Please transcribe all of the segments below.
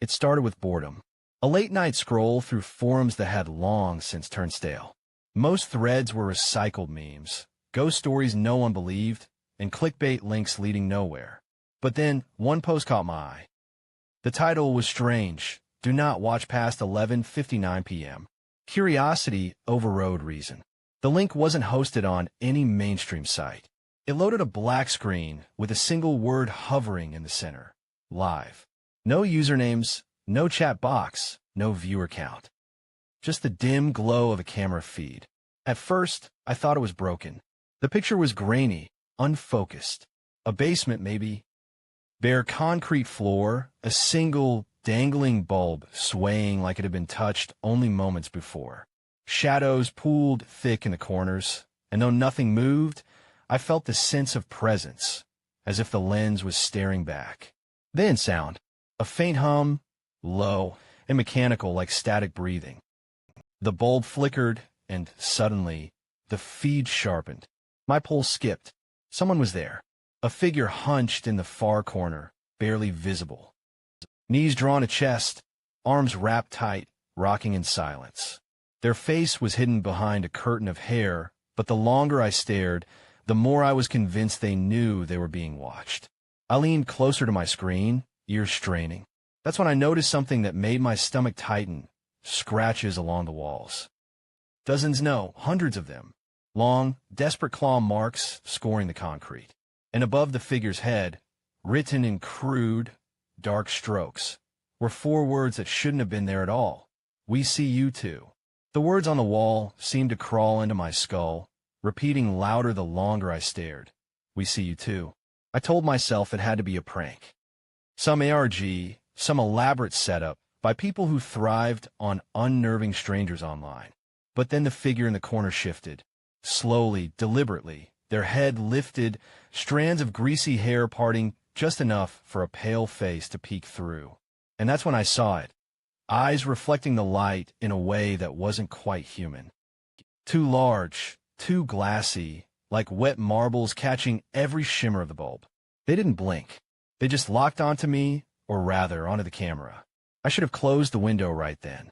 It started with boredom. A late-night scroll through forums that had long since turned stale. Most threads were recycled memes, ghost stories no one believed, and clickbait links leading nowhere. But then, one post caught my eye. The title was strange. Do not watch past 11:59 p.m. Curiosity overrode reason. The link wasn't hosted on any mainstream site. It loaded a black screen with a single word hovering in the center. Live. No usernames, no chat box, no viewer count. Just the dim glow of a camera feed. At first, I thought it was broken. The picture was grainy, unfocused. A basement, maybe. Bare concrete floor, a single dangling bulb swaying like it had been touched only moments before. Shadows pooled thick in the corners, and though nothing moved, I felt the sense of presence, as if the lens was staring back. Then sound. A faint hum, low and mechanical like static breathing. The bulb flickered, and suddenly, the feed sharpened. My pulse skipped. Someone was there. A figure hunched in the far corner, barely visible. Knees drawn to chest, arms wrapped tight, rocking in silence. Their face was hidden behind a curtain of hair, but the longer I stared, the more I was convinced they knew they were being watched. I leaned closer to my screen, ears straining. That's when I noticed something that made my stomach tighten, scratches along the walls. Dozens, no, hundreds of them. Long, desperate claw marks scoring the concrete. And above the figure's head, written in crude, dark strokes, were 4 words that shouldn't have been there at all. We see you too. The words on the wall seemed to crawl into my skull, repeating louder the longer I stared. We see you too. I told myself it had to be a prank. Some ARG, some elaborate setup by people who thrived on unnerving strangers online. But then the figure in the corner shifted. Slowly, deliberately, their head lifted, strands of greasy hair parting just enough for a pale face to peek through. And that's when I saw it. Eyes reflecting the light in a way that wasn't quite human. Too large, too glassy, like wet marbles catching every shimmer of the bulb. They didn't blink. They just locked onto me, or rather, onto the camera. I should have closed the window right then.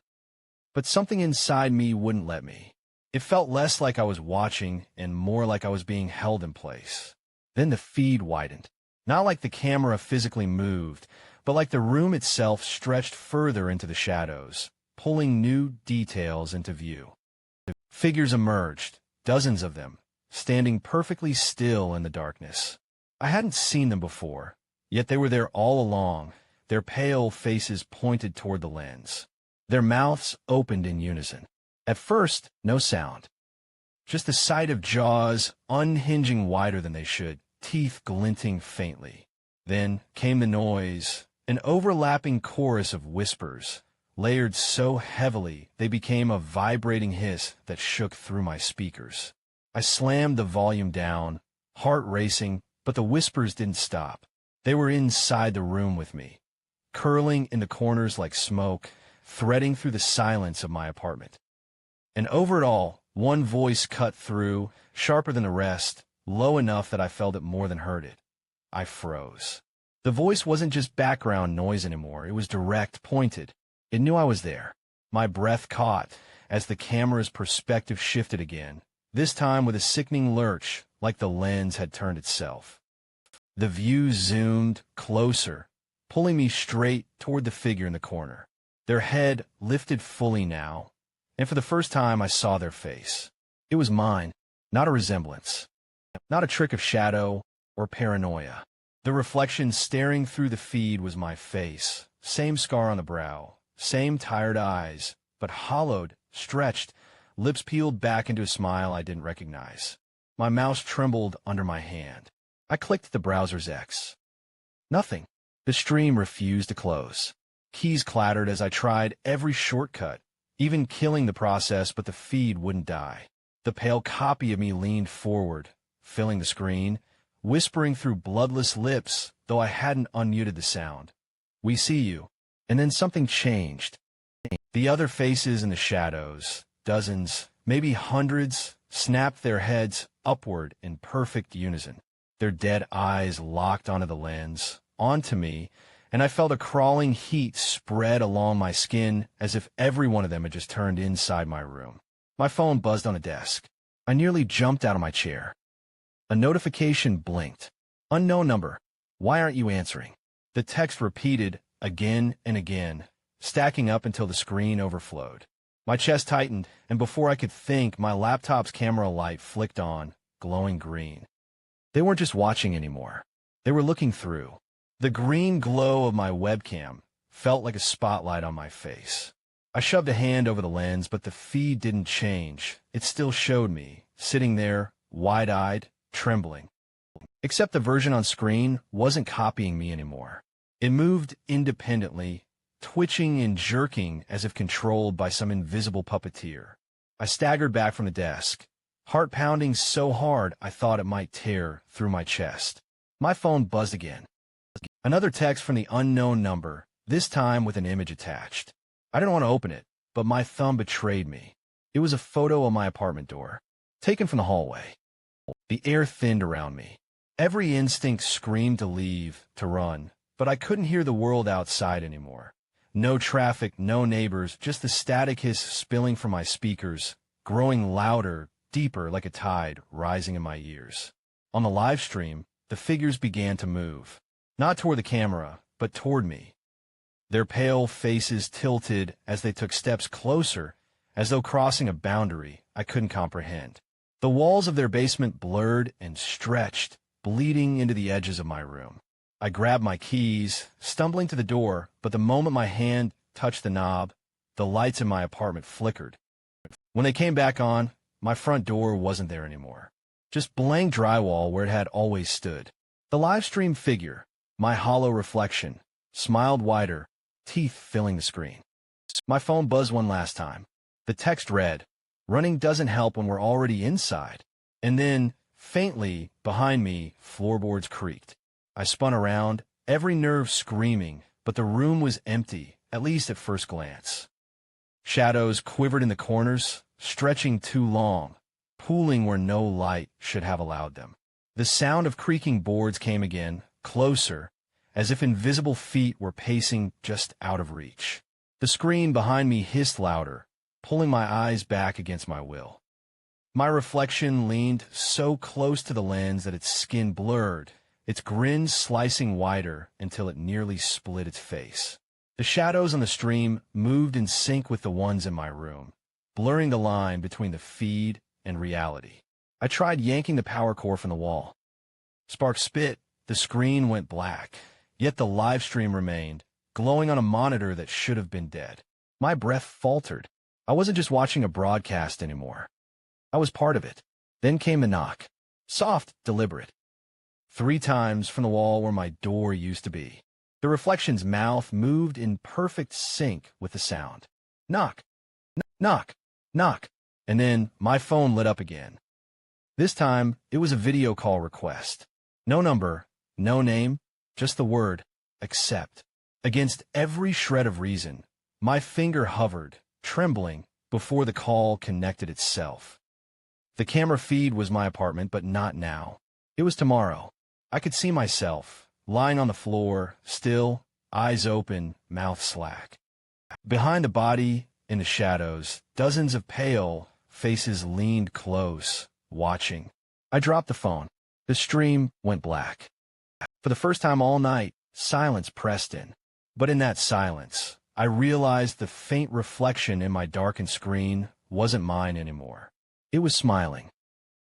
But something inside me wouldn't let me. It felt less like I was watching and more like I was being held in place. Then the feed widened. Not like the camera physically moved, but like the room itself stretched further into the shadows, pulling new details into view. Figures emerged, dozens of them, standing perfectly still in the darkness. I hadn't seen them before, yet they were there all along, their pale faces pointed toward the lens. Their mouths opened in unison. At first, no sound. Just the sight of jaws unhinging wider than they should, teeth glinting faintly. Then came the noise, an overlapping chorus of whispers, layered so heavily they became a vibrating hiss that shook through my speakers. I slammed the volume down, heart racing, but the whispers didn't stop. They were inside the room with me, curling in the corners like smoke, threading through the silence of my apartment. And over it all, one voice cut through, sharper than the rest, low enough that I felt it more than heard it. I froze. The voice wasn't just background noise anymore. It was direct, pointed. It knew I was there. My breath caught as the camera's perspective shifted again, this time with a sickening lurch, like the lens had turned itself. The view zoomed closer, pulling me straight toward the figure in the corner. Their head lifted fully now, and for the first time I saw their face. It was mine, not a resemblance, not a trick of shadow or paranoia. The reflection staring through the feed was my face, same scar on the brow, same tired eyes, but hollowed, stretched, lips peeled back into a smile I didn't recognize. My mouse trembled under my hand. I clicked the browser's X. Nothing. The stream refused to close. Keys clattered as I tried every shortcut, even killing the process, but the feed wouldn't die. The pale copy of me leaned forward, filling the screen, whispering through bloodless lips, though I hadn't unmuted the sound. We see you. And then something changed. The other faces in the shadows, dozens, maybe hundreds, snapped their heads upward in perfect unison. Their dead eyes locked onto the lens, onto me, and I felt a crawling heat spread along my skin as if every one of them had just turned inside my room. My phone buzzed on a desk. I nearly jumped out of my chair. A notification blinked. Unknown number. Why aren't you answering? The text repeated again and again, stacking up until the screen overflowed. My chest tightened, and before I could think, my laptop's camera light flicked on, glowing green. They weren't just watching anymore. They were looking through. The green glow of my webcam felt like a spotlight on my face. I shoved a hand over the lens, but the feed didn't change. It still showed me, sitting there, wide-eyed, trembling. Except the version on screen wasn't copying me anymore. It moved independently, twitching and jerking as if controlled by some invisible puppeteer. I staggered back from the desk, heart pounding so hard I thought it might tear through my chest. My phone buzzed again. Another text from the unknown number, this time with an image attached. I didn't want to open it, but my thumb betrayed me. It was a photo of my apartment door, taken from the hallway. The air thinned around me. Every instinct screamed to leave, to run, but I couldn't hear the world outside anymore. No traffic, no neighbors, just the static hiss spilling from my speakers, growing louder, deeper like a tide rising in my ears. On the live stream, the figures began to move. Not toward the camera, but toward me. Their pale faces tilted as they took steps closer, as though crossing a boundary I couldn't comprehend. The walls of their basement blurred and stretched, bleeding into the edges of my room. I grabbed my keys, stumbling to the door, but the moment my hand touched the knob, the lights in my apartment flickered. When they came back on, my front door wasn't there anymore. Just blank drywall where it had always stood. The live stream figure, my hollow reflection, smiled wider, teeth filling the screen. My phone buzzed one last time. The text read, "Running doesn't help when we're already inside." And then, faintly, behind me, floorboards creaked. I spun around, every nerve screaming, but the room was empty, at least at first glance. Shadows quivered in the corners, stretching too long, pooling where no light should have allowed them. The sound of creaking boards came again, closer, as if invisible feet were pacing just out of reach. The screen behind me hissed louder, pulling my eyes back against my will. My reflection leaned so close to the lens that its skin blurred, its grin slicing wider until it nearly split its face. The shadows on the stream moved in sync with the ones in my room, blurring the line between the feed and reality. I tried yanking the power cord from the wall. Sparks spit, the screen went black, yet the live stream remained, glowing on a monitor that should have been dead. My breath faltered. I wasn't just watching a broadcast anymore. I was part of it. Then came the knock. Soft, deliberate. 3 times from the wall where my door used to be. The reflection's mouth moved in perfect sync with the sound. Knock, knock, knock. And then my phone lit up again. This time, it was a video call request. No number, no name, just the word, accept. Against every shred of reason, my finger hovered, trembling, before the call connected itself. The camera feed was my apartment, but not now. It was tomorrow. I could see myself, lying on the floor, still, eyes open, mouth slack. Behind the body, in the shadows, dozens of pale faces leaned close, watching. I dropped the phone. The stream went black. For the first time all night, silence pressed in. But in that silence, I realized the faint reflection in my darkened screen wasn't mine anymore. It was smiling.